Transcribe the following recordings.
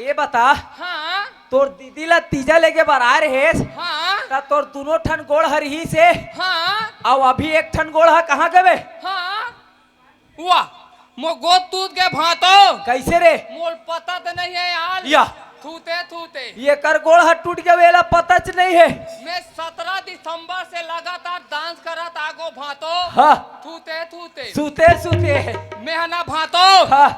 ये बता, हाँ तोर दीदी ला तीजा लेके बरा रहे, हाँ ता तोर दोनों ठन गोड़ हरही से, हाँ अब अभी एक ठन गोड़ है कहाँ गए? हाँ वाह मो गोद तूत के भातो कैसे रे? मोल पता तो नहीं है यार या थूते थूते ये कर गोड़ हट टूट गए वेला पता च नहीं है। मैं 17 दिसंबर से लगातार डांस करत आगो भातो हाँ थूते थूते सूते सूते मैं हना भातो हाँ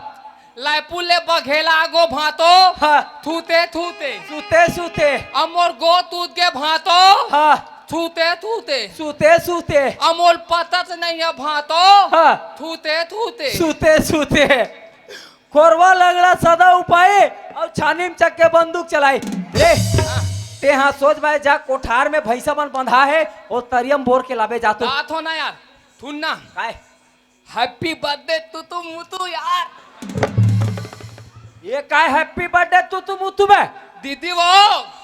लायपुले बघेला आगो भातो हाँ थूते थूते सूते सूते अमोर गो तूत के भातो हाँ थूते थूते सूते सूते अमोल पता तो नहीं है भातो हाँ थूते थूते सूते सूते कोरवा लगड़ा सदा उपाय और छानी में चक के बंदूक चलाई रे। ते हाँ सोच भाई जा कोठार में भैंसा मन बंधा है और तरियम बोर के लाबे जातो बात हो ना यार थुन्ना काय हैप्पी बर्थडे तू मुतु यार ये काय हैप्पी बर्थडे तू मुतु में दीदी वो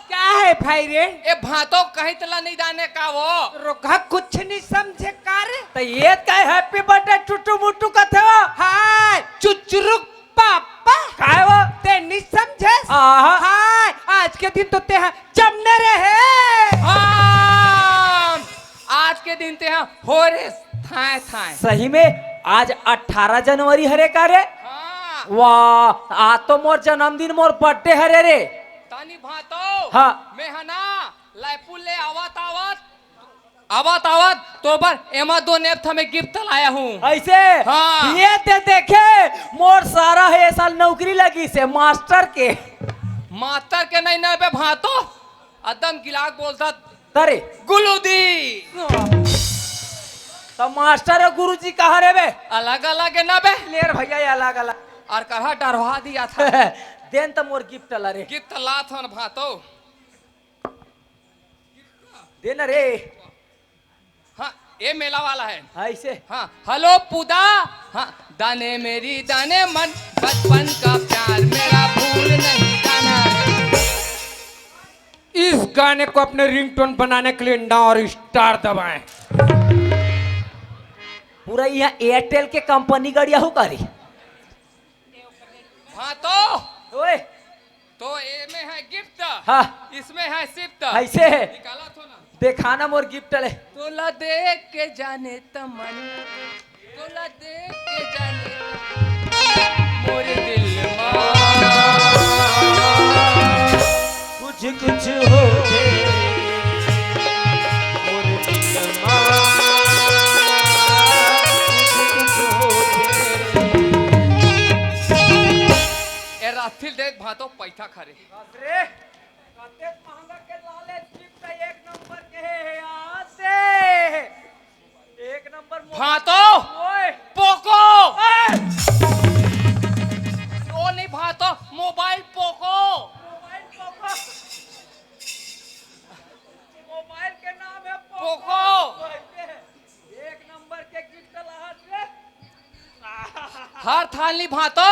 क्या है भाई रे? ए भातो कहीं तला नहीं जाने का वो रोका कुछ नहीं समझे कार। तो ये काय हैप्पी बर्थडे टुटू मुटू कथे हो? हाय चुचरुक पापा काय वो? ते नहीं समझे? आहा हाय आज के दिन तो ते हैं जमने रहे। हाँ आज के दिन ते हैं हो रे थाए थाए सही में आज 18 जनवरी हरे का रे? हाँ वाह आज तो मोर जन्मदिन मोर बर्थडे हरे रे। तानी भातो हाँ मैं हना लायपुले आवत आवत तो पर एमा दो नेप था मैं गिफ्ट लाया हूँ ऐसे हाँ। ये ते देखे मोर सारा है साल नौकरी लगी से मास्टर के मास्टर के नहीं ना बे भातो अदम गिलाक बोलता तरे गुलूदी तो मास्टर और गुरुजी कहाँ रे बे? अलग अलग है ना बे लेर भैया ये अलग अलग और कहा डरवा दिया था देन तो मोर गिफ्ट ला रे गिफ्ट ला था न भातो देना रे हाँ ये मेला वाला है ऐसे हाँ हेलो पुदा हाँ दाने मेरी दाने मन बचपन का प्यार मेरा भूल नहीं जाना है। इस गाने को अपने रिंगटोन बनाने के लिए ना और स्टार दबाएं। पूरा यहाँ एयरटेल के कंपनी गड़िया हो करी हाँ तो ओए ये में है गिफ्ट हाँ इसमें है सिफ्ट ऐसे है निकाला तो ना देखाना मोर गिफ्ट ले तोला देख के जाने तमन तोला देख के जाने तमन, मोरे दिल कुछ कुछ हो राथिल देख भातो पैठा खरे रे कते महंगा के लाले गिफ्ट एक नंबर के है यहाँ से एक नंबर भातो ओए पोको ओए ओ नहीं भातो मोबाइल पोको मोबाइल के नाम है पोको एक नंबर के गिफ्ट ला रे हर थाली भातो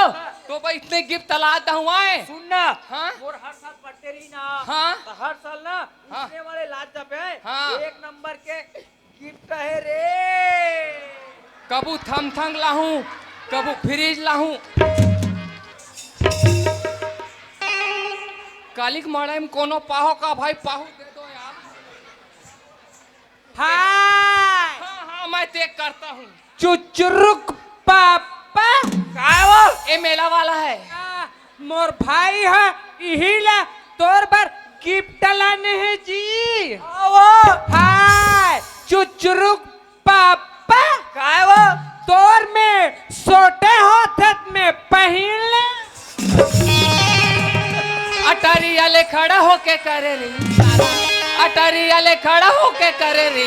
तो भाई इतने गिफ्ट तला हुआ है सुनना हाँ? और हर साल पढ़ते रही ना हाँ? तो हर साल ना हाँ? इतने वाले लाज दबे हाँ? एक नंबर के गिफ्ट है रे कबू थम थंग लाहूं कबू फ्रिज लाहूं कालिक माड़ा में कोनो पाहो का भाई पाहु दे दो यार हाय हाँ हाँ मैं देख करता हूँ चुचरुक पापा काय वो ये मेला वाला है मोर भाई है यही ला तोर पर गिफ्ट लाने हैं जी। वो हाय चुचरुक पापा काय वो तोर में सोटे होत में पहन ले अटारी वाले खड़ा होके करे रे अटारी वाले खड़ा होके करे रे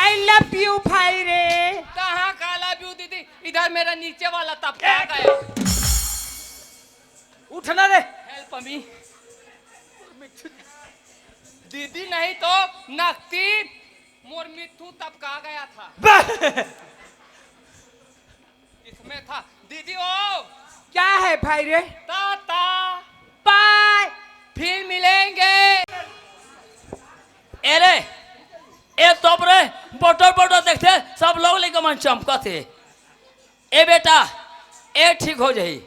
I टपका गया। उठना रे। Help me. दीदी नहीं तो नकती मोर मिट्टू टपका गया था। इसमें था दीदी ओ क्या है भाई रे? ताता बाय। फिर मिलेंगे। अरे ए तोप रे बोटो बोटो देखते सब लोग लेके मन चमका थे। ए बेटा ए ठीक हो जाई।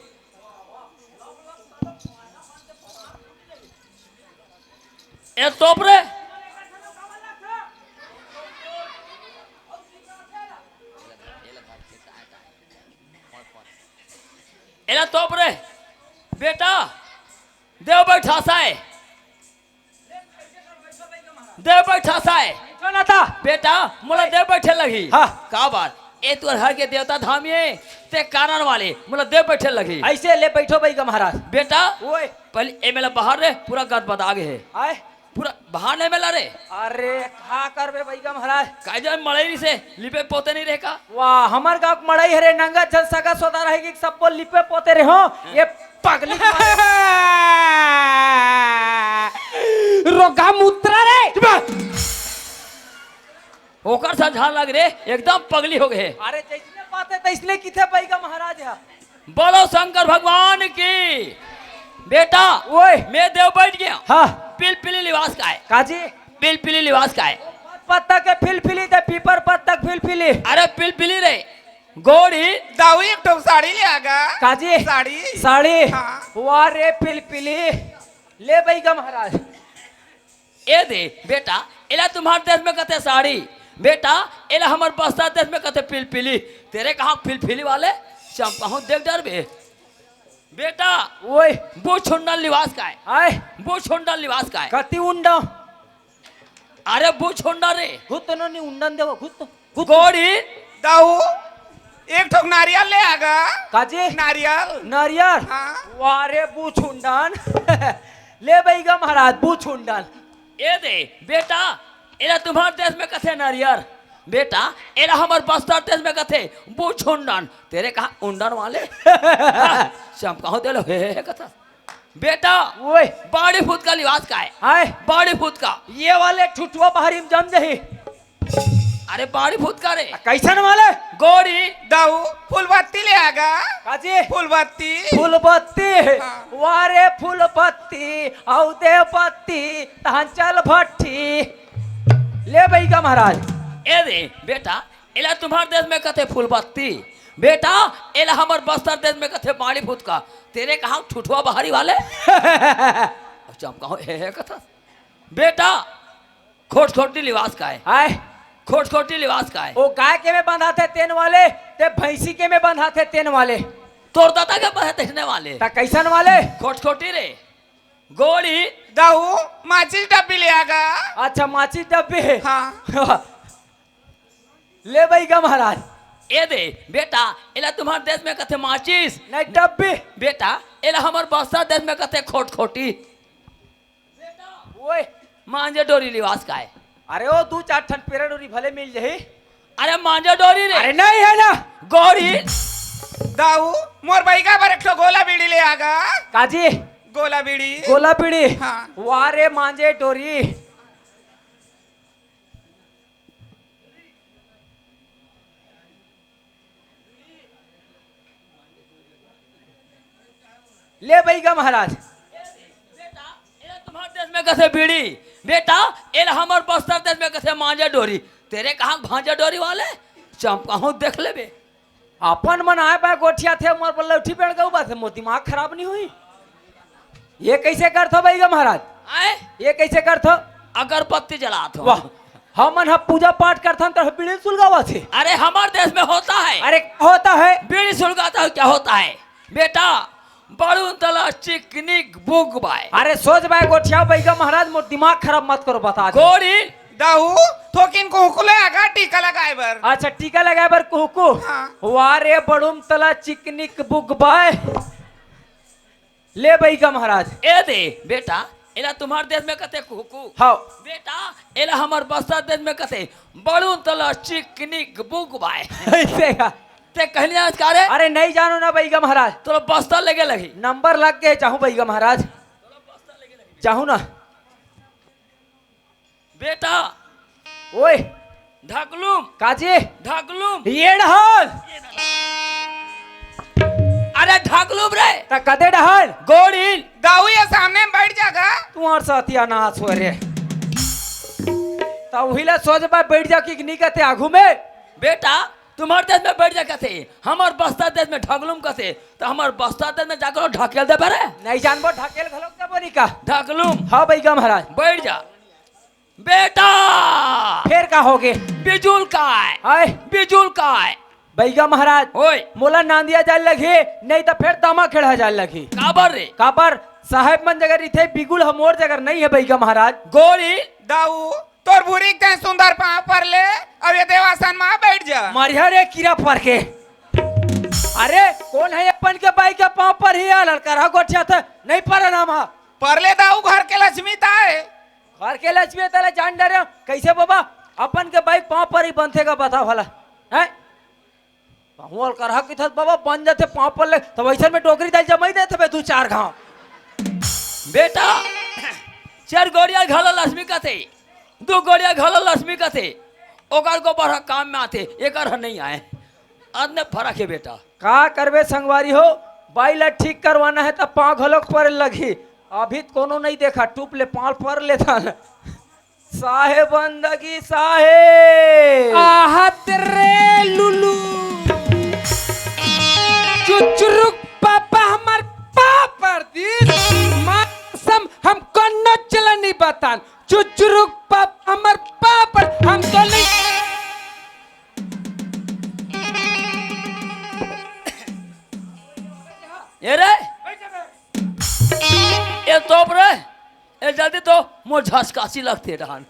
ए तोप रे एला तोप रे बेटा देव बैठा साए देव बैठा साए उठना था। बेटा मोला देव बैठे लगी। हाँ। का बात ए तू हर के देवता धाम ये ते कारण वाले मोला देव बैठे लगी। ऐसे ले बैठो भाई का महाराज। बेटा ओए पहले ए मेला बाहर रे पूरा गद बद आगे है आए। पूरा बाहर नहीं मेला रे अरे खा कर बे भाई का महाराज। काजन मड़ई से लिपे पोते नहीं रे का। वाह हमार गाँव के मड़ई हरे नंगा जल सगा सोदा रहेगी सबको लिपे पोते रहे हो ये पगली के मारे। रोगा मूत्रा रे। ओकर सा झाल लग रे एकदम पगली हो गए। अरे जैसने बात है तैसने किथे भाई का महाराज है। बोलो शंकर भगवान की। बेटा ओए मैं देव बैठ गया। हाँ पिल पिली लिबास का है काजी पिल पिली लिबास का है। पत्ता के फिलफिली ते पीपर पत्ता के फिलफिली। अरे पिल पिली रे गोड़ी दाऊ एक टोप साड़ी ले आगा। काजी साड़ी। साड़ी हाँ। वाह रे फिलफिली ले भाई का महाराज। ए दे बेटा एला तुम्हारे देश में कहते साड़ी बेटा एला हमारे बस्तर देश में कहते पिलपिली। तेरे कहाँ पिलपिली वाले चंपा देख डर बे बेटा ओए वो छुंडल लिबास का है आए वो छुंडल लिबास का है। कति उंडा अरे वो छुंडा रे घुतनो नी उंडन देवो घुत गोड़ी दाऊ एक ठोक नारियल ले आगा। काजी नारियल। नारियल हाँ। वाह रे बूछुंडन। ले भाई का महाराज बूछुंडन। ए दे बेटा एला तुम्हारे देश में कथे नारियर बेटा एला हमारे बस्तर देश में कथे वो छुंडन। तेरे कहा उंडन वाले चंपा दे लो हे कथा बेटा ओए बाड़ी फूट का लिबास का है आए बाड़ी फूट का। ये वाले ठुठुआ बाहरी में जम दही। अरे बाड़ी फूट का रे कैसन वाले गोड़ी दाऊ फूलबत्ती ले आगा। काजी फूलबत्ती। फूलबत्ती हाँ। वारे फूलबत्ती औ दे पत्ती तहन चल भट्टी। ले भाई का महाराज। ए दे बेटा एला तुम्हारे देश में कथे फूलबत्ती बेटा एला हमारे बस्तर देश में कथे बाड़ी फूट का। तेरे कहा ठुठुआ बाहरी वाले चमका हे कथा बेटा खोट खोटी लिबास का है आए खोट खोटी लिबास का है। वो गाय के में बंधा थे तेन वाले ते भैंसी के में बंधा थे तेन वाले तोर दादा के बहे देखने वाले ता कैसन वाले। खोट खोटी रे गोड़ी दाऊ माचिस डब्बी ले आगा। अच्छा माची डब्बे। हाँ। ले भाई का महाराज। ए दे बेटा एला तुम्हारे देश में कथे माचिस नहीं डब्बे बेटा एला हमारे बस्तर देश में कथे खोट खोटी ओए मांझे डोरी लिबास का है। अरे ओ दू चार ठन पेड़ उरी भले मिल जाही। अरे मांझे डोरी रे अरे नहीं है ना गोड़ी दाऊ मोर भाई का पर एक ठो गोला बीड़ी ले आगा। काजी गोला बीड़ी। गोला पीड़ी। हाँ। वारे मांझे डोरी। ले भाई का महाराज। बेटा एला तुम्हारे देश में कथे बीड़ी बेटा एला हमारे बस्तर देश में कथे मांझे डोरी। तेरे कहाँ भांजा डोरी वाले चंपा देख ले बे। अपन मन आए पाए गोठिया थे मोर पर लौठी पेड़ गऊ बात मोर दिमाग खराब नहीं हुई। ये कैसे करथो भाई का महाराज। आए ये कैसे करथो। अगरबत्ती जलात हो। वाह हमन हम पूजा पाठ करथन तो बीड़ी सुलगावा थे। अरे हमारे देश में होता है अरे होता है बीड़ी सुलगाता है क्या होता है बेटा बड़ू तला चिकनिक बुग बाय। अरे सोच भाई गोठिया भाई का महाराज मोर दिमाग खराब मत करो बता दो। गोड़ी दाऊ थोकिन को हुकुले आगा टीका लगाए बर। अच्छा टीका लगाए बर कुहकू। हाँ। वारे बड़ुम तला चिकनिक बुग बाय। ले भाई का महाराज। ए दे बेटा एला तुम्हारे देश में कथे कुकू हाँ बेटा एला हमारे बस्तर देश में कथे बड़ू तला चिकनिक बुग बाय। ऐसे का ते कहने आज का रे अरे नहीं जानो ना भैया महाराज, तो बस्ता लगे लगी नंबर लग गए चाहूँ भैया महाराज, चाहूँ ना। बेटा ओए ढकलूम काजी ढकलूम ये डहल अरे ढकलूम रे ता कदे डहल गोड़ी दाऊ ये सामने में बैठ जागा। तू और साथिया ना सो रे ता उहिला सोच बा बैठ जा कि नहीं कहते आगू में। बेटा तुम्हारे देश में बैठ जा कथे हमार बस्ता देश में ढकलूम कथे तो हमार बस्ता देश में जाकर ढकेल दे परे नहीं जानबो ढकेल घलोक देबो नी का। ढकलूम हाँ भैया महाराज बैठ जा बेटा फिर का होगे बिजुल काय आए बिजुल काय भैया महाराज ओए मोला नांदिया जाए लगी नहीं तो फिर दामा खेड़ा जाए लगी काबर रे काबर साहेब मन जगह इथे बिगुल हमोर जगह नहीं है भैया महाराज। गोरी दाऊ तोर भूरी के सुंदर पाँव पर ले अब ये देवासन माँ बैठ जा। मारिया रे कीड़ा पर के। अरे कौन है अपन के बाई के पाँव पर ही आल करा गोठिया था नहीं पर नाम हा परले दाऊ घर के लक्ष्मी ताए। घर के लक्ष्मी तले जान डरे कैसे बाबा अपन के बाइक पाँव पर ही बंधेगा बताओ भला है पाँव करहा की था बाबा बन जाते पाँव पर ले तो वैसे में टोकरी दाल जमाई देते बे 2-4 घाव। बेटा चार गोड़िया घाला लक्ष्मी कथे 2 गोड़िया घाला लक्ष्मी कथे ओकर को बड़ा काम में आते एक नहीं आए आदने फर्क है बेटा का करबे संगवारी हो बाई ला ठीक करवाना है तब पाँव घलोक पर लगी अभी कोनो नहीं देखा टूप ले पाँव पर लेता न साहे बंदगी साहे आहत रे लुलू चुचुरुक पापा हमार पापर दिन मासम हम कन्नो चला नहीं बतान चुचुरुक पापा हमार पापर हम तो नहीं। ये रे ये तोप रे ये जल्दी तो मोर झसकासी लगते रहन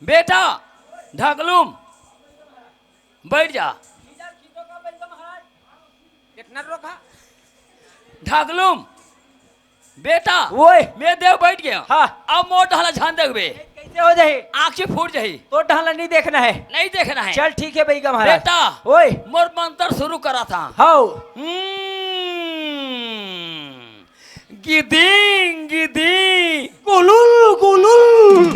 बेटा ढकलूम बैठ जा कितना रोका ढकलूम बेटा ओए मैं देव बैठ गया हाँ अब मोर ढाला झान देखबे कैसे हो जाए आंखें फूट जाही तो ढाला नहीं देखना है। नहीं देखना है चल ठीक है भैया महाराज। बेटा ओए मोर मंत्र शुरू करा था हाउ गिदिंग गिदिंग गुलुल गुलुल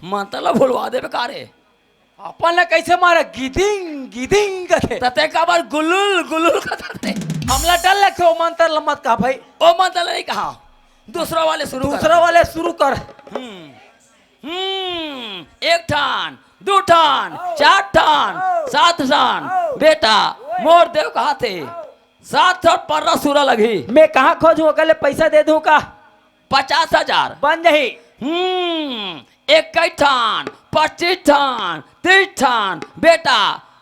मंत्र भूलवा दे बेकारे अपन ला कैसे मारा गिदिंग गिदिंग कथे तते का बार गुलुल गुलुल कहते हमला डर लगे ओ मंत्र लमत का भाई ओ मंत्र नहीं कहा दूसरा वाले शुरू दूसरा वाले शुरू कर। एक ठान 2 ठान 4 ठान 7 ठान बेटा मोर देव कहा थे 7 ठान पर्रा सूरा लगी मैं कहाँ खोजूं अकेले पैसा दे दूं का 50,000 बन जाही। 21 ठान 25 ठान 30 ठान बेटा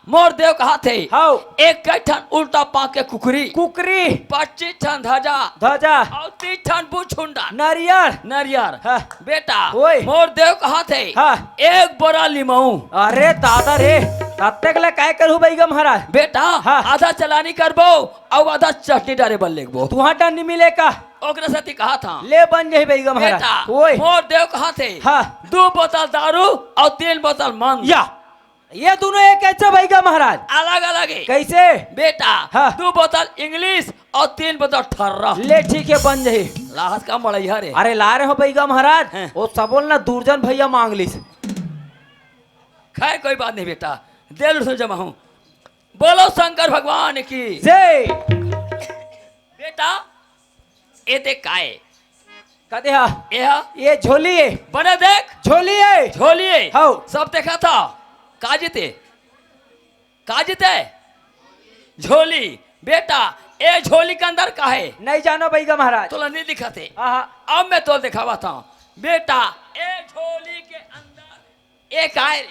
मोर देव कहा थे हाउ 21 ठान उल्टा पाँव के कुकरी कुकरी 25 ठान ध्वजा ध्वजा और 30 ठान बुछुंडा नारियल नरियर हाँ। बेटा ओए। मोर देव कहा थे हाँ। एक बड़ा लिमाऊ अरे दादा रे तब तक ला काय करूं भैया महाराज। बेटा हाँ। आधा चलानी करबो और आधा चटनी डारे बन लेगबो तुहा डर नहीं मिले का ओकरे साथी कहा था ले बन जाही भैया बेटा महाराज। ओए मोर देव कहा थे हाँ 2 बोतल दारू और 3 बोतल मंद या ये दोनों एक कैसे भैया महाराज अलग अलग है कैसे बेटा हाँ। 2 बोतल इंग्लिश और 3 बोतल ठर्रा ले ठीक है बन जाही। लाहस का मड़ैया रे अरे ला रहे हो भैया महाराज हैं। वो सबोल ना दूरजन भैया मांग ली खैर कोई बात नहीं बेटा दिल से जमा हूं बोलो शंकर भगवान की जय। बेटा ये देख काए कदे हा ये झोली है बने देख झोली है झोलिए हाउ सब देखा था का जीते झोली बेटा ए झोली के अंदर का है नहीं जानो भैया महाराज। तोला नहीं दिखाते हाँ अब मैं तो दिखावा था बेटा ए झोली के अंदर एक आए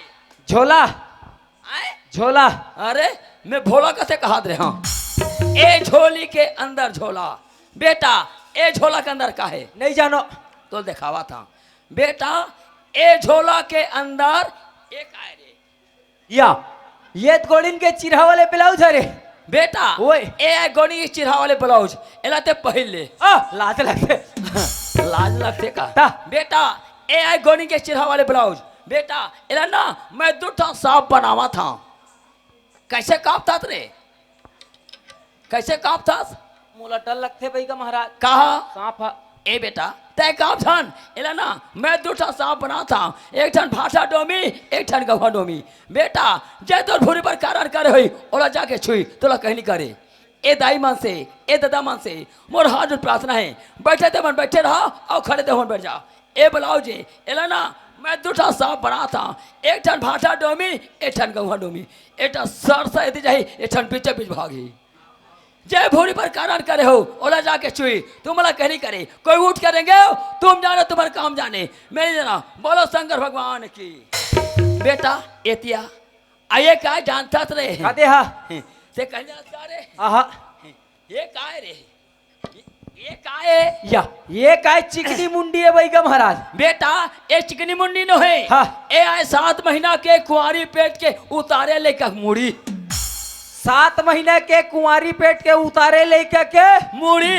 झोला आए झोला अरे मैं भोला कैसे कहा दे हाँ ए झोली के अंदर झोला बेटा ए झोला के अंदर का है नहीं जानो तो दिखावा था बेटा ए झोला के अंदर एक आए रे या ये गोड़िन के चिरहा वाले ब्लाउज है रे बेटा ओए। ए गोनी चिरहा वाले ब्लाउज एलाते पहले लाज लगते लाज लगते का ता। बेटा ए गोनी के चिरहा वाले ब्लाउज बेटा एला ना मैं 2 ठा सांप बनावा था। कैसे कांपता रे, कैसे कांपता? मोला डर लगते भाई का महाराज। कहा सांप हा। ए बेटा तय काप छन एला ना मैं 2 ठा सांप बना था, एक ठन भाषा डोमी एक ठन गवा डोमी। बेटा जे तोर भूरी पर कारण करे होई ओला जाके छुई तोला कहीं नहीं करे। ए दाई मन से ए दादा मन से मोर हाथ जोड़ प्रार्थना है, बैठे ते मन बैठे रहा और खड़े ते मन बैठ जा। ए बुलाओ जे एला ना मैं 2 ठा सांप बना था, एक ठन भाषा डोमी एक ठन गवा डोमी। एटा सर से यदि जाही एक ठन बीचे बीच भागी। जय भूरी पर कारण करे हो ओला जाके छुई तुम मला कहीं करे, कोई उठ करेंगे तुम जानो तुम्हारा काम जाने मैं नहीं जाना। बोलो शंकर भगवान की। बेटा एतिया आये का जानता रे खाते हा। से कन्या रे आहा। ये काय रे, ये काय या ये काय चिकनी मुंडी है भाई का महाराज। बेटा ये चिकनी मुंडी नो है। हाँ। ए आए 7 महीना के कुंवारी पेट के उतारे लेकर मुड़ी। 7 महीने के कुंवारी पेट के उतारे लेके के मुड़ी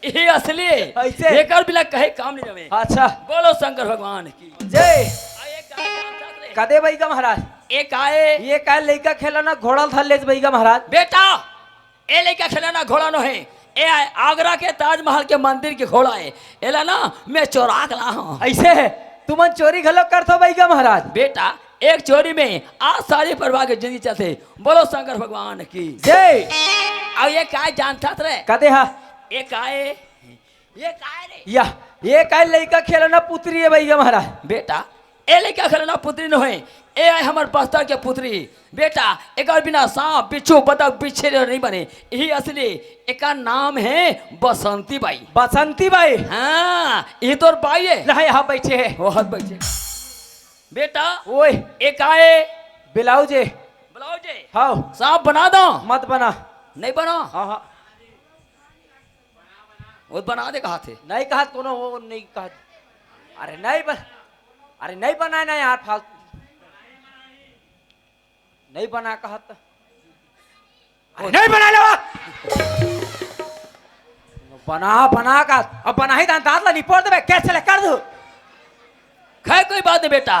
ये असली ऐसे? एकर बिना कहे काम नहीं रहे। अच्छा बोलो शंकर भगवान की। जय। आये काय जानता रे? कदे भाई का महाराज। एक आए ये काय लड़का खेलना घोड़ा था ले भाई का महाराज। बेटा ए लेके खिलाना घोड़ा नो है। ए आए आगरा के ताजमहल के मंदिर के घोड़ा है। एला ना मैं चोरा के ला हूं। ऐसे है तुमन चोरी घलो करथो भाई का महाराज। बेटा एक चोरी में आज सारी परवाह के जिंदगी चलते। बोलो शंकर भगवान की। जय। अब ये काय जानता रे? कदे हा। एक आए ये काय रे? या ये काय लड़का खेलना पुत्री है भाई का महाराज। बेटा ए लेके खिलाना पुत्री नो है। ए आए हमार बस्तर के पुत्री। बेटा एक बिना सांप बिच्छू बतख बिच्छे नहीं बने, यही असली एक नाम है बसंती बाई। Basanti by. हाँ ये तो बाई है। रहा यहाँ बैठे है। बहुत बैठे बेटा। ओए एक आए ब्लाउज है। ब्लाउज है। हाँ सांप बना दो। मत बना। नहीं बना। हाँ हाँ वो बना दे कहा थे। नहीं कहा कोनो वो नहीं कहा। अरे नहीं बन, अरे नहीं बनाए ना यार फालतू नहीं बना कहा तो नहीं बना लो। बना बना का अब बना ही दांत ला निपोड़ दे कैसे ले कर दू। खैर कोई बात नहीं बेटा,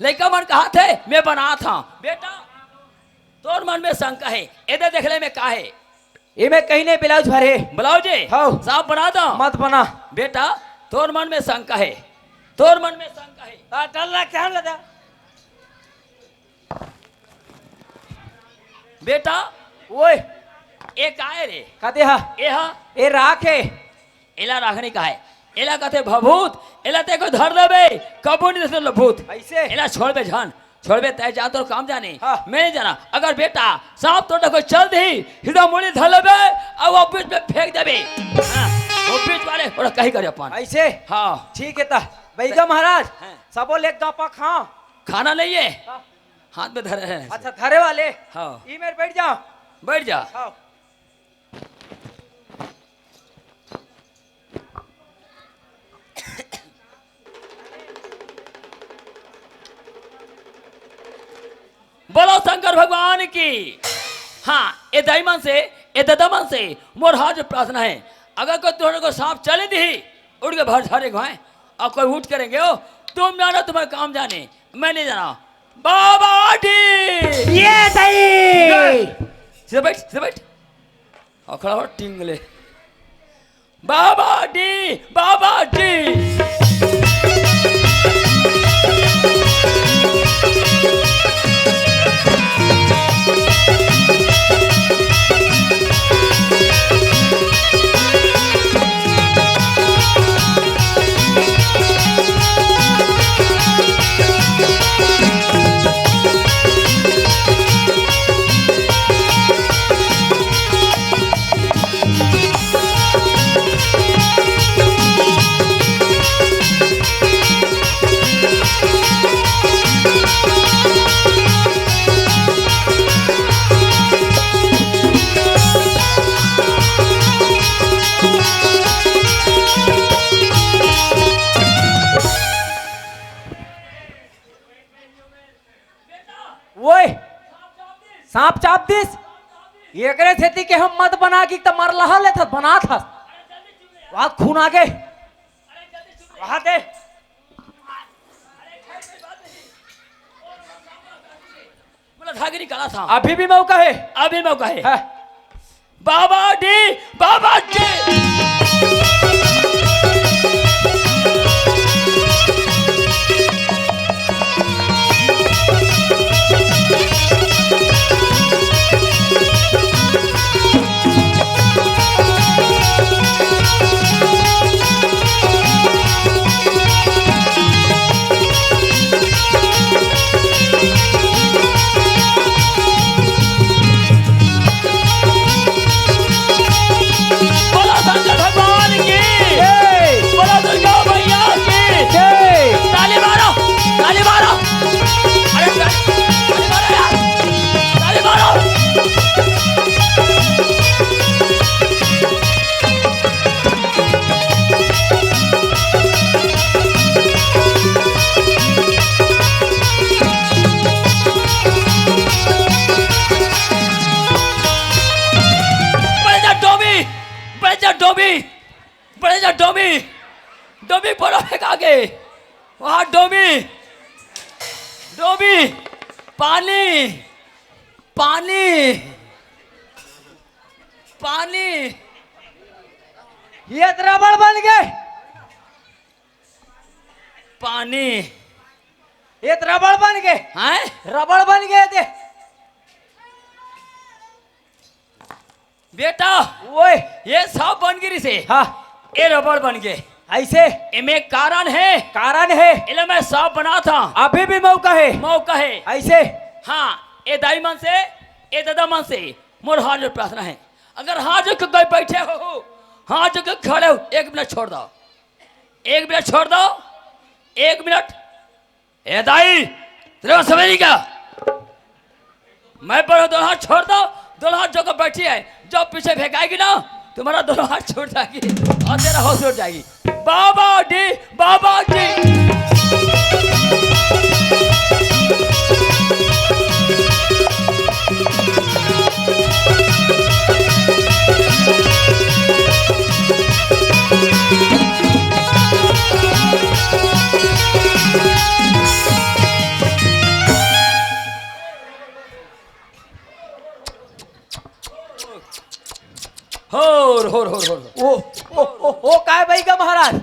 लड़का मन कहा थे मैं बना था। बेटा तोर मन में शंका है, इधर देखने में का है? ये मैं कहीं नहीं ब्लाउज भरे। ब्लाउज है। हाँ। साफ बना दो। मत बना। बेटा तोर मन में शंका है, तोर मन में शंका है। डल्ला क्या लगा। बेटा ओए एक आए रे कहते हा ए राख है। एला राखने का है। एला कहते भभूत। एला ते को धर देबे कबो नहीं दे भूत। ऐसे एला छोड़ बे जान, छोड़ बे तय जा तो काम जाने। हाँ। मैं नहीं जाना। अगर बेटा सांप तो देखो चल दी सीधा मुड़ी धर लेबे और वो बीच में फेंक देबे। हाँ, वो बीच वाले और कहीं करे अपन। ऐसे हाँ ठीक है ता भैया महाराज हाँ। सबो ले गापा खाओ। खाना नहीं है, हाँ। हाथ में धरे हैं। अच्छा धरे वाले। हाँ ई मेरे बैठ जाओ। बैठ जा। हाँ। बोलो शंकर भगवान की। हाँ ये दाईमन से ये ददमन से मोर हाथ में प्रार्थना है। अगर कोई तुम्हारे को सांप चले दी उड़ के भर झारे घाए और कोई उठ करेंगे हो तुम जानो तुम्हारा काम जाने, मैं नहीं जाना। बाबा डी ये सही। सीधे बैठ सीधे बैठ और खड़ा हो टिंगले। बाबा डी बाबा डी। ओए सांप चाप दिस एकरे खेती के हम मत बना की त मर लहा ले था बना था वहां खून आ गए वहां दे वाला धागे निकाला था। अभी भी मौका है। अभी मौका है। हाँ। बाबा डी बाबा जी। बोलो शंकर भगवान की। जय बोलो दुर्गा मैया की। जय। ताली मारो, ताली मारो। अरे ताली मारो यार, ताली मारो। बड़े जा डोमी, बड़े जा डोमी, बड़े जा डोमी, डोमी बोलो एक आगे। वहाँ डोमी, डोमी, पानी, पानी, पानी। ये रबड़ बन गए। पानी। ये रबड़ बन गए। हैं? रबड़ बन गए थे। बेटा ओए। ये सब बन गिरी से हाँ। ये रबड़ बन गए। ऐसे इनमें कारण है, कारण है। इन्हें मैं सब बना था। अभी भी मौका है। मौका है। ऐसे हाँ, ये दाई मन से, ये दादा मन से मोर हाथ जोड़ प्रार्थना है। अगर हाथ जोड़ के कोई बैठे हो, हाथ जोड़ के खड़े हो, 1 मिनट छोड़ दो, 1 मिनट छोड़ दो, 1 मिनट। ए दाई तेरे को समझ नहीं क्या? मैं बोलो दोनों हाथ छोड़ दो, दोनों हाथ जोड़ कर बैठी है। जब पीछे फेंकाएगी ना, तुम्हारा दोनों हाथ छूट जाएगी और तेरा होश उड़ जाएगी। बाबा डी बाबा जी। होर ओ काय भाई का महाराज।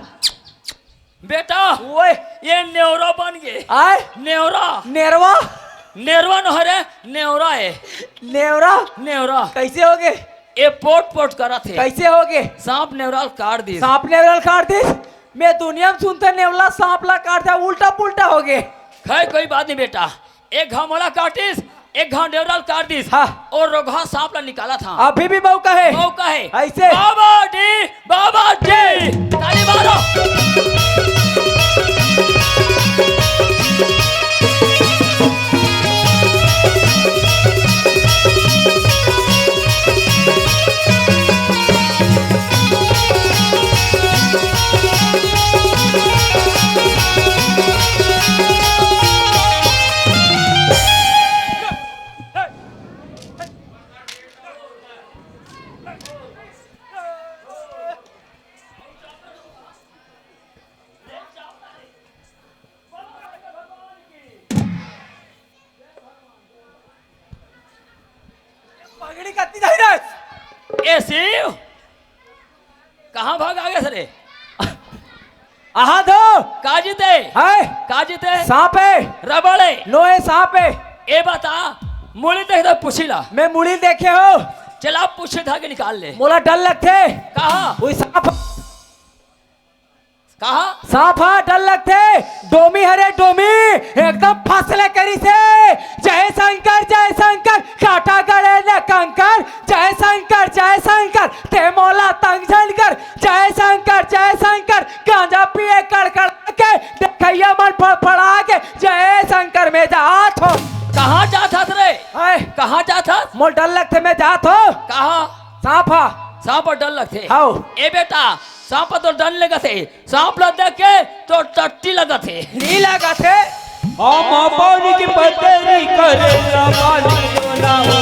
बेटा ओए। ये नेवरा बन गए। आए नेवरा, नेरवा। नेरवा न हरे, नेवरा है। नेवरा नेवरा कैसे हो गए? ये पोट पोट करा थे। कैसे हो गए? सांप नेवराल काट दी। सांप नेवला काट दी। मैं दुनिया में सुनते नेवला सांप ला काट दिया, उल्टा पुल्टा हो गए। खैर कोई बात नहीं बेटा, एक घाव मोला काटिस, एक घाव नेवराल काट दिस। हाँ। और रोघा सांप ला निकाला था। अभी भी मौका है। मौका है। ऐसे। बाबा डी बाबा जी। ताली मारो। पगड़ी कत्ती जाई रे। ए शिव, कहाँ भाग आगे सरे? आहा दो। काजीते, है काजीते, सांप है। रबड़े, लोहे सांप है। ए बता, मुड़ी देख तो पूछीला। मैं मुड़ी देखे हो। चला पूछे धागे निकाल ले। मोला डर लगते। कहा? वही सांप। कहा? सांप हा डर लगते। डोमी हरे डोमी एकदम फसले करी से। जय शंकर काटा गड़े न कंकर। जय शंकर ते मोला तंग कर। जय शंकर गांजा पिए कड़कड़ के देखैया मन फड़फड़ा के। जय शंकर में जात हो। कहाँ जाता था रे? हाय कहाँ जाता? मोल डर लगते मैं जात हो। कहा? सांप हा। सांप और डर लगते। हाउ। ए बेटा, सांप तो डर लगा थे, सांप लग देख के तो टट्टी लगा थे। नी लगा थे। हम पानी की पतरी करे पानी ना हो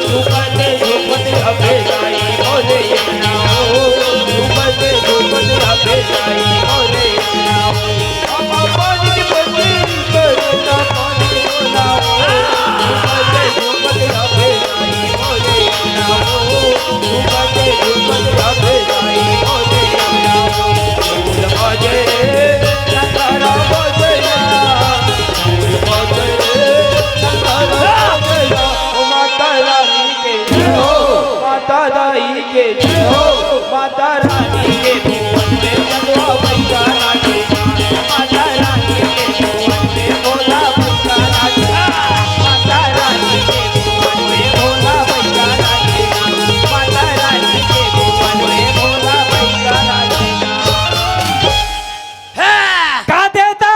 दुपते दुपते अबे जाई ओले ना हो दुपते दुपते अबे जाई ओले ना हो हम पानी की पतरी करे पानी ना हो दुपते जय हो माता रानी के भुवन में जगवा भैया रानी माता रानी के भुवन में भोला भैया रानी माता रानी के भुवन में भोला भैया रानी माता रानी के भुवन में भोला भैया रानी। का देता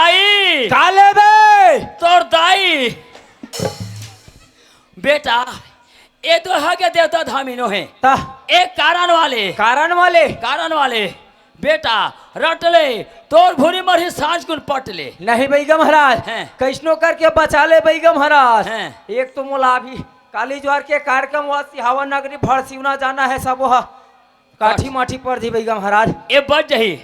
आई का लेबे तोर दाई बेटा ये तो है के देवता धामिनो है ता एक कारण वाले बेटा रट ले तोर भूरी मरही सांझ गुन पट ले नहीं बैगा महाराज हैं। कैसनो करके बचा ले बैगा महाराज हैं। एक तो मोला अभी काली ज्वार के कार्यक्रम हुआ सिहावन नगरी भर सिवना जाना है सब वह काठी माठी पर दी बैगा महाराज ये बच जही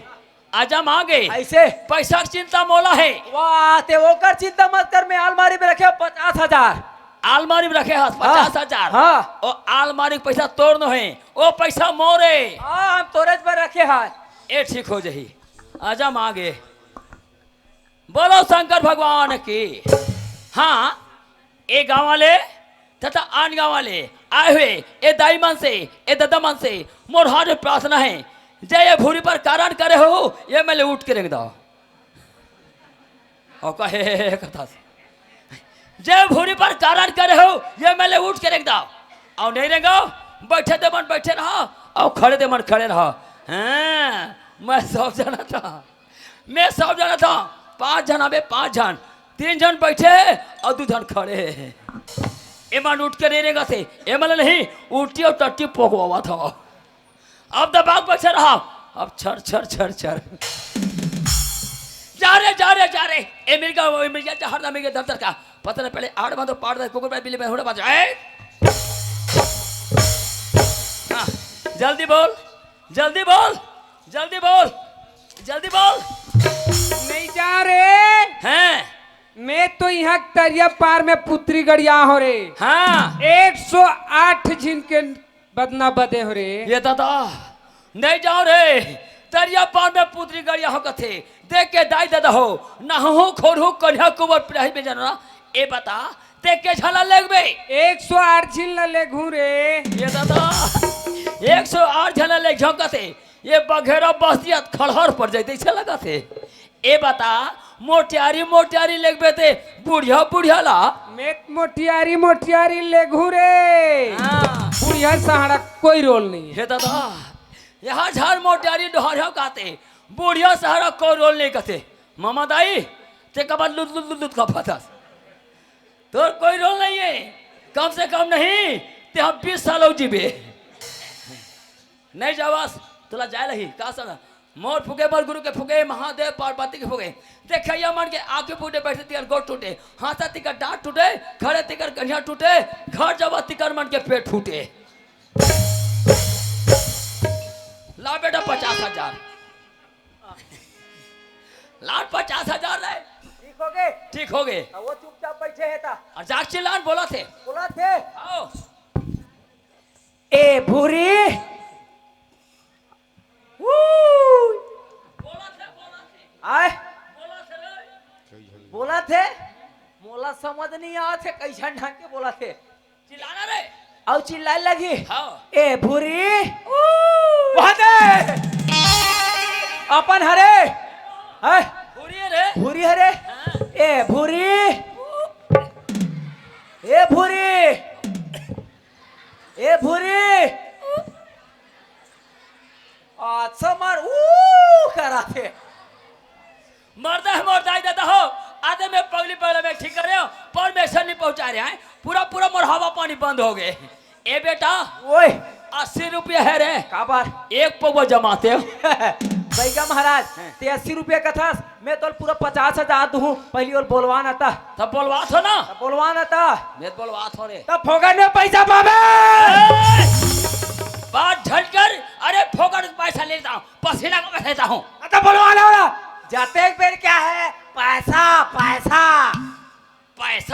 आजा मांगे ऐसे पैसा की चिंता मोला है वाह ते ओकर चिंता मत कर मैं अलमारी में रखे 50,000 आलमारी में रखे हाथ 50,000 हाँ। ओ आलमारी के पैसा तोड़ न है ओ पैसा मोरे हाँ हम तोरेज पर रखे हैं ए ठीक हो जही आजा मांगे बोलो शंकर भगवान की। हाँ ए गाँव वाले तथा आन गाँव वाले आए हुए ए दाई मन से ए दादा मन से मोर हाथ में प्रार्थना है जय ये भूरी पर कारण करे हो ये मैं उठ के रख दो और कहे कथा से जय भूरी पर कारण करे हो ये मैं उठ के रख दो और नहीं रहेगा बैठे दे मन बैठे रहो और खड़े दे मन खड़े रहो। हाँ मैं सब जाना था 5 जन अबे 5 जन 3 जन बैठे और 2 जन खड़े ए मन उठ के नहीं रहेगा थे ए मन नहीं उल्टी और टट्टी पोकवा था अब दबाग बैठे रहा अब छर छर छर छर जा रे ए मिल गया हर मिल गया दफ्तर का पता नहीं पहले 8 बंदो पाड़ दे कुकुर पे बिल्ली पे होड़ा बाजा ए हाँ, जल्दी बोल नहीं जा रे हैं मैं तो यहाँ तरिया पार में पुत्री गड़िया हो रे हाँ 108 झिन के बदना बदे हो रे ये दादा नहीं जाओ रे तरिया पार में पुत्री गड़िया हो कथे देख के दाई दादा हो ना हो खोर हो कन्या कुबर पिराही में जाना ए बता देख के झला लगबे 108 झिन ले घू रे ये दादा 108 झला ले झोंकते ये बघेरा बस्तियत खड़हर पड़ जाते से लगा थे ए बता मोटियारी लगबे ते बुढ़िया ला मैं मोटियारी ले घू रे हाँ बुढ़िया सहारा कोई रोल नहीं है हे दादा यहाँ झाड़ मोटियारी डोहर कहते बुढ़िया सहारा कोई रोल नहीं कहते मामा दाई ते कब लुद का पता तो कोई रोल नहीं है कम से कम नहीं ते हम 20 साल हो जीबे नहीं जावास तुला जाए लही का सना मोर फुके मोर गुरु के फुके महादेव पार्वती के फुके देखैया मन के आके फूटे बैठे तिकर गोट टूटे हाथा तिकर डांट टूटे खड़े तिकर कन्या टूटे घर जब तिकर मन के पेट फूटे ला बेटा 50,000 लाट 50,000 ले ठीक हो गए वो चुपचाप बैठे है ता और जाग चिल्लान बोला थे आओ ए भूरी आए बोला थे मोला समझ नहीं आ थे कैसा ढंग के बोला थे चिल्लाना रे और चिल्लाए लगी हाँ ए भूरी वहां दे अपन हरे है पूरी रे भूरी हरे ए भूरी ए भूरी अच्छा मार करा थे मरदा है मरदा दादा हो आधे में पगली में ठीक कर रहे हो परमेश्वर नहीं पहुंचा रहे हैं पूरा मोर हवा पानी बंद हो गए ए बेटा ओए 80 रुपये है रे का बार एक पगवा जमाते हो बैगा महाराज ते 80 रुपये का था मैं तो पूरा 50,000 दूं पहली और बोलवाना था तब बोलवा थो ना बोलवाना था मैं बोलवा थो रे तब फोगन में पैसा पावे बात झटकर अरे फोगन पैसा लेता हूँ पसीना को बहता हूँ तब बोलवाना वाला जाते एक बेर क्या है पैसा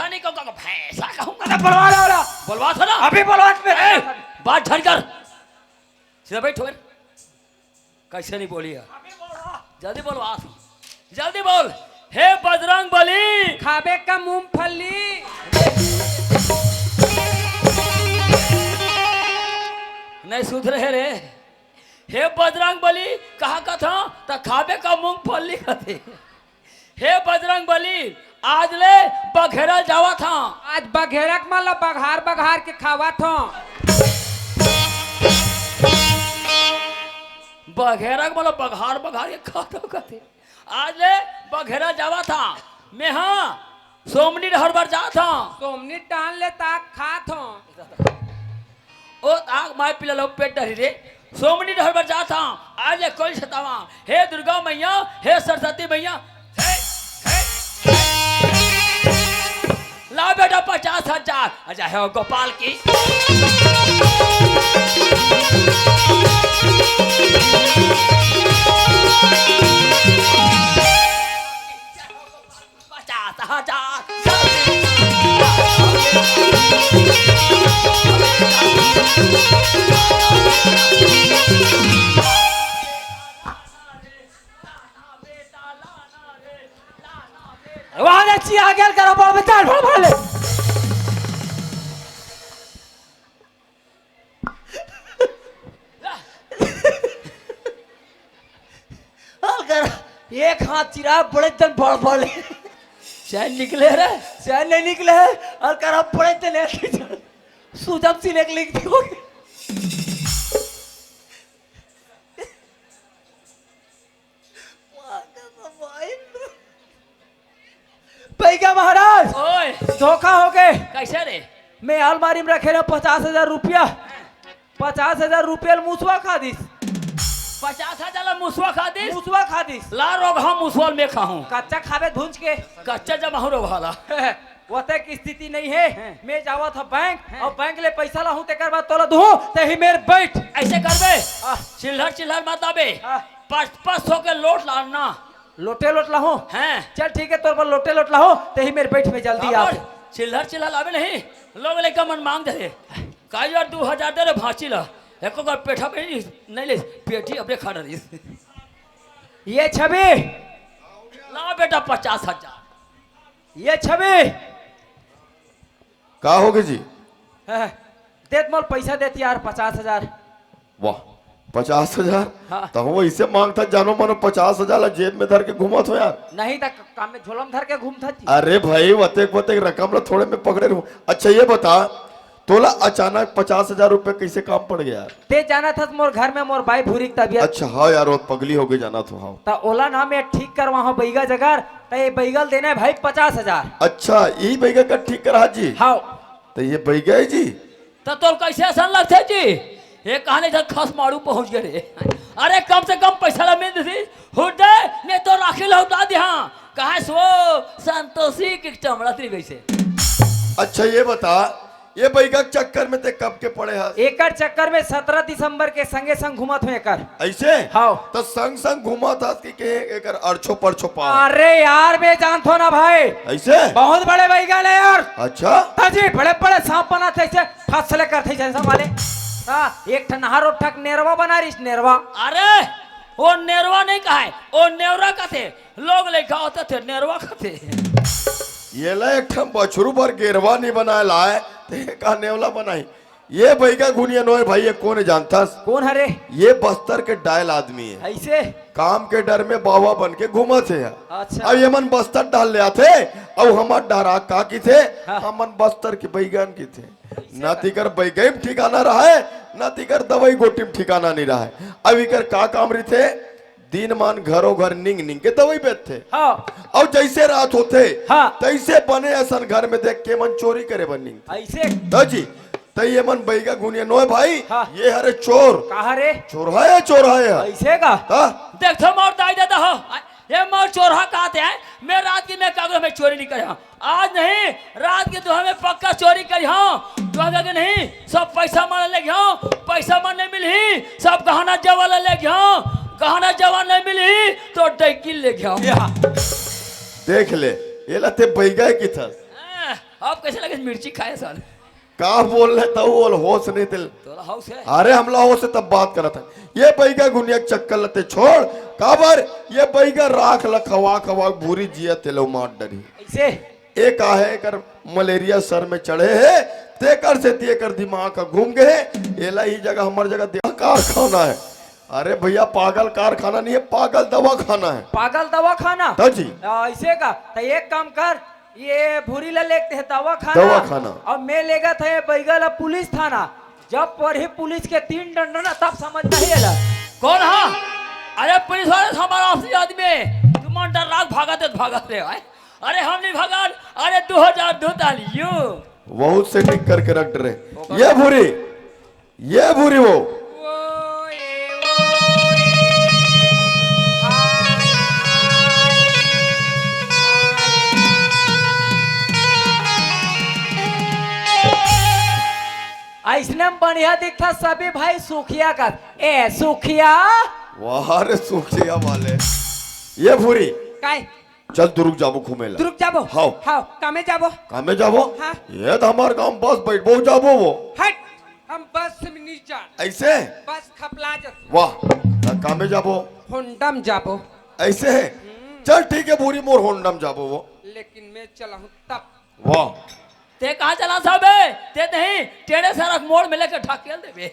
नहीं कहूँगा पैसा कहूँगा तब बोलवाना वाला बोलवा थो ना अभी बोलवा बात झटकर सीधा बैठो कैसे नहीं बोली है जल्दी बोलवा जल्दी बोल हे बजरंग बली खाबे का मूंगफली नहीं सुधरे रे। हे बजरंग बली कहा का था तो खाबे का मूंगफली खाते। हे बजरंग बली आज ले बघेरा जावा था। आज बघेरक माला बघार बघार के खावा था। बघेरा मतलब बघार बघार के खाता खाते। आज ले बघेरा जावा था। मैं हाँ सोमनी हर बार जा था। सोमनी टान ले ताक खा था। ओ आग माय पिला लो पेट डरी रे। सोमनी हर बार जा था। आज ले कोई सतावा। हे दुर्गा मैया हे सरस्वती मैया ला बेटा 50,000। अच्छा है गोपाल की। वहां ने चिया गेल करो बड़ बचाल बड़ भले एक हाथ चिरा बड़े तन बड़ भले चैन निकले रे। चैन नहीं निकले है और करा बड़े तन ऐसे सुजब सी लिख दी होगी। पैगा महाराज ओए धोखा हो गए। कैसे रे? मैं अलमारी में रखे 50,000 रुपया। 50,000 रुपया मुसवा खा दिस। 50,000 मुसवा खा दी। मुसवा खा दिस। ला रोग हम मुसवाल में खाऊं। कच्चा खावे धुंज के कच्चा जब हम रोग वाला। वते की स्थिति नहीं है। मैं जावा था बैंक और बैंक ले पैसा लाहूं तेकर बाद तोला दूं ते ही मेरे बैठ ऐसे करबे चिल्हर चिल्हर मत आबे। 500 के लोट लाना। लोटे लोट लाहूं हैं चल ठीक है तोर पर लोटे लोट लाहूं ते ही मेरे बैठ में जल्दी आ। चिल्हर चिल्हर आवे नहीं लोग लेकर मन मांग दे। का यार 2,000 दे रे भांची ला। एको का पेठा पे नहीं ले पेटी अपने खा रही। ये छवि ला बेटा 50,000। ये छवि का होगे जी? देत मोल पैसा देती यार 50,000। वाह 50,000। हाँ। तो वो इसे मांगता जानो मानो 50,000 जेब में धर के घूमत हो यार। नहीं तक काम में झोलम धर के घूमता जी। अरे भाई वतेक वतेक रकम ला थोड़े में पकड़े रहूं। अच्छा ये बता तोला अचानक 50,000 रुपए कैसे काम पड़ गया यार? ते जाना था मोर घर में मोर भाई भूरी की तबियत। अच्छा हाँ यार वो पगली हो गई जाना तो हाँ। ता ओला ना मैं ठीक कर वहाँ बैगा जगार तो ये बैगल देना है भाई 50,000। अच्छा यही बैगा का ठीक करा जी। हाँ तो ये बैगा है जी। तो तोर कैसे आसान लगते जी? ये कहानी जब खस मारू पहुंच गए रे। अरे कम से कम पैसा ला मिल दी हुडे ने तो राखी ला उड़ा दिया। कहा सो संतोषी के चमड़ा त्री वैसे। अच्छा ये बता ये बैगा के चक्कर में ते कब के पड़े है? एकर चक्कर में 17 दिसंबर के संगे संग घुमत हुए एकर। ऐसे हाँ तो संग संग घुमा था कि एकर अरछो परछो पा। अरे यार मैं जानतो ना भाई ऐसे बहुत बड़े बैगल है यार। अच्छा ताजी बड़े बड़े सांप बनाते ऐसे फसले करते जैसा वाले। हाँ एक ठनहार और ठक नेरवा बना रही नेरवा। अरे वो नेरवा नहीं कहा है वो नेवरा का थे। लोग लेखा होते थे नेरवा खाते। ये ला एक ठम बछरू भर गेरवा नहीं बनाए लाए ते का नेवला बनाई। ये बैगा गुनिया नोए भाई ये कौन जानता? कौन हरे? ये बस्तर के डायल आदमी है। ऐसे काम के डर में बाबा बन के घूमा थे। अच्छा। अब ये मन बस्तर डाल ले आते और हमार डरा का की थे। हाँ। हमन बस्तर के बैगन की थे। ना तिकर बैगन ठिकाना रहा है ना तिकर दवाई गोटी में ठिकाना नहीं रहा है। अब इकर का काम रही थे दिन मान घरों घर निंग निंग के दवाई बेच थे। हाँ और जैसे रात होते हाँ। तैसे बने ऐसा घर में देख के मन चोरी करे बनी। ऐसे तो जी तो ये मन बैगा गुनिया नोए भाई। हाँ। ये हरे चोर कहा रे? चोर है ऐसे का देख तो मोर दाई देता हो। ये मोर चोरहा कहते हैं। मैं रात की मैं कागज में चोरी नहीं करी हूँ। आज नहीं रात की दुहा में पक्का चोरी करी हूँ। तो आगे नहीं सब पैसा मन ले गया। पैसा मन नहीं मिली सब गहना जवाला ले गया। गहना जवान नहीं मिली तो डैकी ले गया। देख ले ये लते बैगा की था। अब कैसे लगे मिर्ची खाए साल का बोल रहे तो वो होश नहीं दिल। तोरा हाउस है। अरे हमला हो से तब बात करा था। ये बैगा गुनिया चक्कर लते छोड़ काबर ये बैगा राख लखवा खवा भूरी जिया तेलो मार डरी। ऐसे एक आहे कर मलेरिया सर में चढ़े है तेकर से तेकर दिमाग का घूम गए। एला ही जगह हमार जगह कारखाना है। अरे भैया पागल कारखाना नहीं है, पागल दवा खाना है। पागल दवा खाना तो जी ऐसे का तो एक काम कर, ये भूरी ला लेते है दवा दवा खाना। और मैं लेगा था ये बैगल पुलिस थाना। जब पढ़े पुलिस के 3 दंड ना तब समझ नहीं आला। कौन हा? अरे पुलिस वाले हमारा असली आदमी तुम डर राग भागत रे भाई। अरे हम नहीं भागल। अरे 2002 तालियो बहुत से टिक करके रख रहे। ये भूरी वो ऐसने बढ़िया दिखता सभी भाई सुखिया का। ए सुखिया वहां रे सुखिया वाले। ये भूरी काय चल तू रुक जाबो घूमेला। तुरुक जाबो हाओ हाओ कामे जाबो कामे जाबो। हाँ। ये तो हमार गांव बस बैठबो जाबो वो हट हम बस में नहीं जान ऐसे। बस खपला जत वाह कामे जाबो होंडम जाबो ऐसे है। चल ठीक है भूरी मोर होंडम जाबो वो। लेकिन मैं चला हूँ तब। वाह ते कहाँ चला साहबे? ते नहीं टेढ़े सड़क मोड़ में लेकर ढकेल देबे।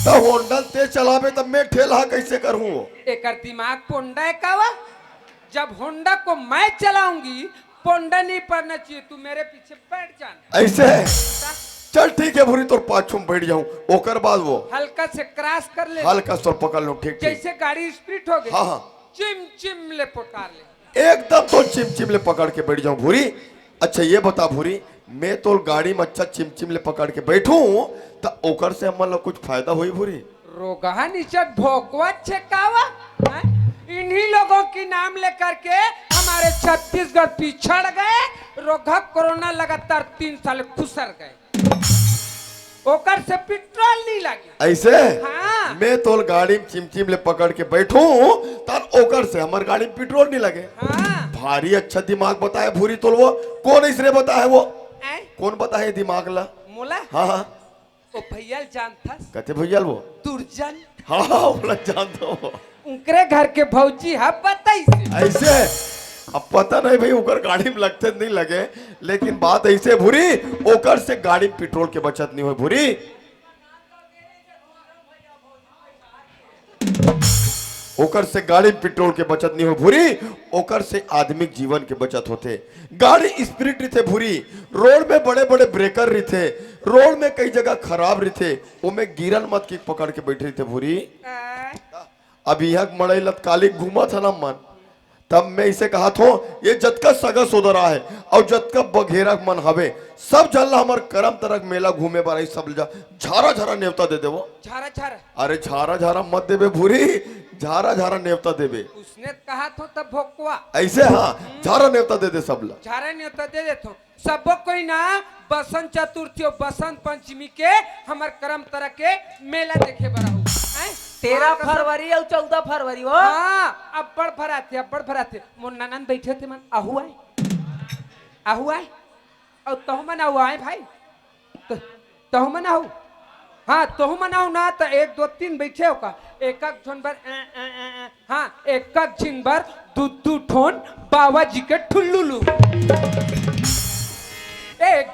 तो होंडा ते चलावे तब मैं ठेला कैसे करूं वो? एक दिमाग पोंडा है कावा। जब होंडा को मैं चलाऊंगी पोंडा नहीं पड़ना चाहिए, तू मेरे पीछे बैठ जाना। ऐसे है। चल ठीक है भूरी तोर पाछू में बैठ जाऊं। ओकर बाद वो हल्का से क्रॉस कर ले, हल्का सर पकड़ लो। ठीक ठीक जैसे गाड़ी स्पीड हो गई हाँ हाँ चिम ले पोटार ले। एकदम तो चिम ले पकड़ के बैठ जाऊं भूरी। अच्छा ये बता भूरी, मैं तो गाड़ी में अच्छा चिम ले पकड़ के बैठूं तो ओकर से हमन लोग कुछ फायदा हुई भूरी? रोगा निचट भोकवा छेकावा। हैं? इन्हीं लोगों की नाम लेकर के हमारे छत्तीसगढ़ पिछड़ गए। रोगा कोरोना लगातार 3 साल खुसर गए। ओकर से पेट्रोल नहीं लगे। ऐसे हाँ। मैं तो गाड़ी में चिम ले पकड़ के बैठूं तब ओकर से हमार गाड़ी में पेट्रोल नहीं लगे। हाँ। भारी अच्छा दिमाग बताया भूरी तोल। वो कौन इसने बताया वो? ऐ? कौन बताया दिमाग ला? मोला हाँ हाँ ओ भैया जानता कहते भैया वो। दुर्जन हाँ हाँ बोला जानता हूँ। उनकरे घर के भौजी है बताई से। ऐसे अब पता नहीं भाई ओकर गाड़ी में लगते नहीं लगे, लेकिन बात ऐसे भूरी ओकर से गाड़ी में पेट्रोल के बचत नहीं हुई भूरी। ओकर से गाड़ी में पेट्रोल के बचत नहीं हुई भूरी। ओकर से आदमी जीवन के बचत होते। गाड़ी स्पीड रहते भूरी। रोड में बड़े बड़े ब्रेकर रहते। रोड में कई जगह खराब रहते, उनमें गिरन मत की पकड़ के बैठे रहते भूरी। अब यहाँ मड़ई लतकाली घूमा था ना मन, तब मैं इसे कहा था ये जतका सगा सोदरा है और जतका बघेरा मन हवे सब जल्ला हमार करम तरक मेला घूमे बार सब जा झारा नेवता दे दे वो। झारा झारा अरे झारा मत देवे भूरी, झारा नेवता देवे। उसने कहा तो तब भोकवा ऐसे हाँ झारा नेवता दे दे सबला। झारा नहीं होता दे देतो सबो कोई ना। बसंत चतुर्थी और बसंत पंचमी के हमार करम तरह के मेला देखे बड़ा हूँ। 13 फरवरी और 14 फरवरी हो। हाँ अब्बड़ भराते मोर ननन बैठे थे मन आहू आए और तहु मन आहू आए भाई तहु मन आहू। हाँ तहु मन आहू ना तो 1 2 3 बैठे हो का एक झन भर हाँ एक झिन भर दू ठोन बाबा जी के ठुल्लू एक